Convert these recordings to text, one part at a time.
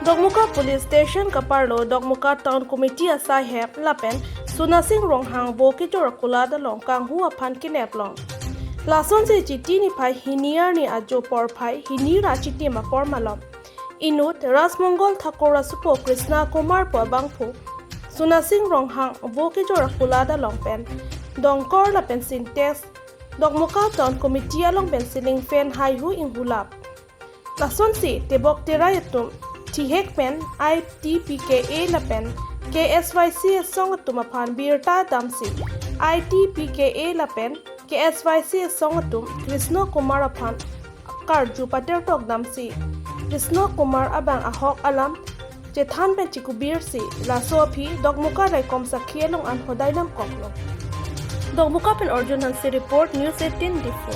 Dogmuka Police Station Kaparlo Dogmuka Town Committee asai hep lapen sunasing ronghang bo ki jorakula da long kang hua phan kinep long lason se chiti ni phai hiniar ni ajo por phai hinira chiti ma por malom inut rasmongol thakora supo Krishna Kumar po bangphu sunasing ronghang bo ki jorakula da long pen dongkor lapen sintex Dogmuka Town Committee along pen siling fan hai hu inghulap lason si tebok terayatum Tihek pen ITPKA la pen KSYC song tumaphan birta damsi ITPKA la pen KSYC song tum Krishna Kumar aphan karju pater tok damsi Krishna Kumar abang ahok alam jethan pen chikubir si la sopi Dogmuka rai kom sakhielong an hodai nam koklo Dogmuka pen Arjun Hansi report News 18 Diffo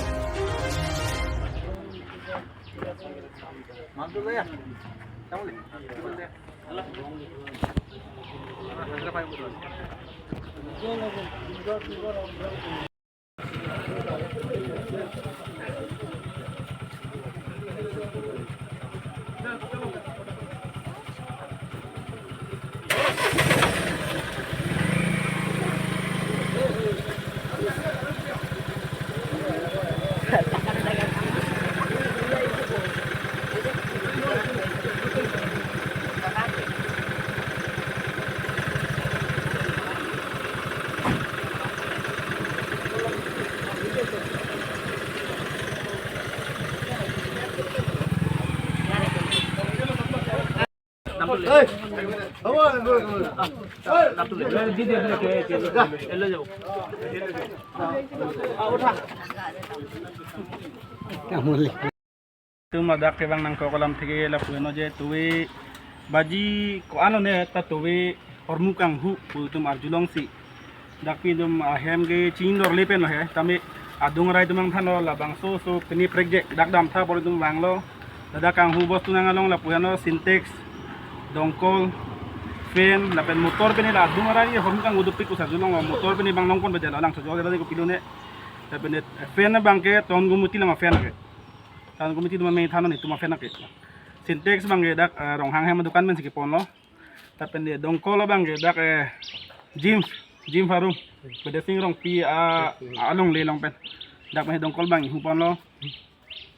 Madak ke bang nang ko kolam thege la pueno je tuwe baji ko ano ne ta tuwe hormukang hu tum arjulong si dakpi dum ahem ge chin dor lepen he tame adung rai tumang thano la bang so kini project dak dam tha bor dum bang lo dadakang hu bos tunang along la pueno syntax dongkol fan la pen motor pen la adung rai hormukang udupik ko sa julong motor pen bang nongkon bajal alang so jode ko pilone ta pen fan bang ke ton gumuti la ma fan ke Tan komiti tu mamay thano ni tu mafena ke. Syntax bang dak ronghang hem dukan men sikipon lo. Tapen dia dongkol bang dak Jim Farum. Bede sing rong pi along le long pen. Dak mah dongkol bang hupon lo.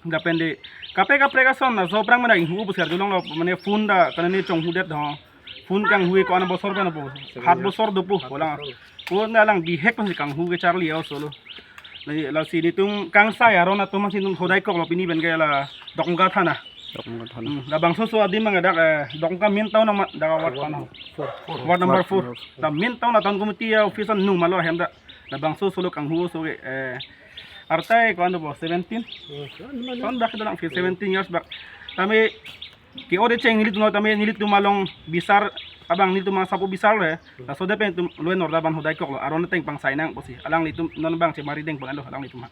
Dapen de kape ka son na so prang mana hu buskar julong lo mane phone da kanani chong hudet do. Phone kang hui ko ana bosor ben bo. 7 bosor dupu bolang. Ko na lang di hek pang kang hu ke Charlie o solo. La sini tum kang saya rona tum masih tum hodai kok lo pini ben gaya la dokngka thana la bang so adi mang dak dokngka min taw na dak wat pana wat number 4 la min taw na tan komiti office nu malo hem da la bang so lo kang hu so artai ko ando bo 17 kon dak dalang 17 years back tami ki ode cheng nilit no tami nilit tumalong bisar abang nito mga sapo bisar la so depen tum luen orda ban hodai kok lo aron teng pang sainang posi alang nitum non bang si marideng pang ando alang nitum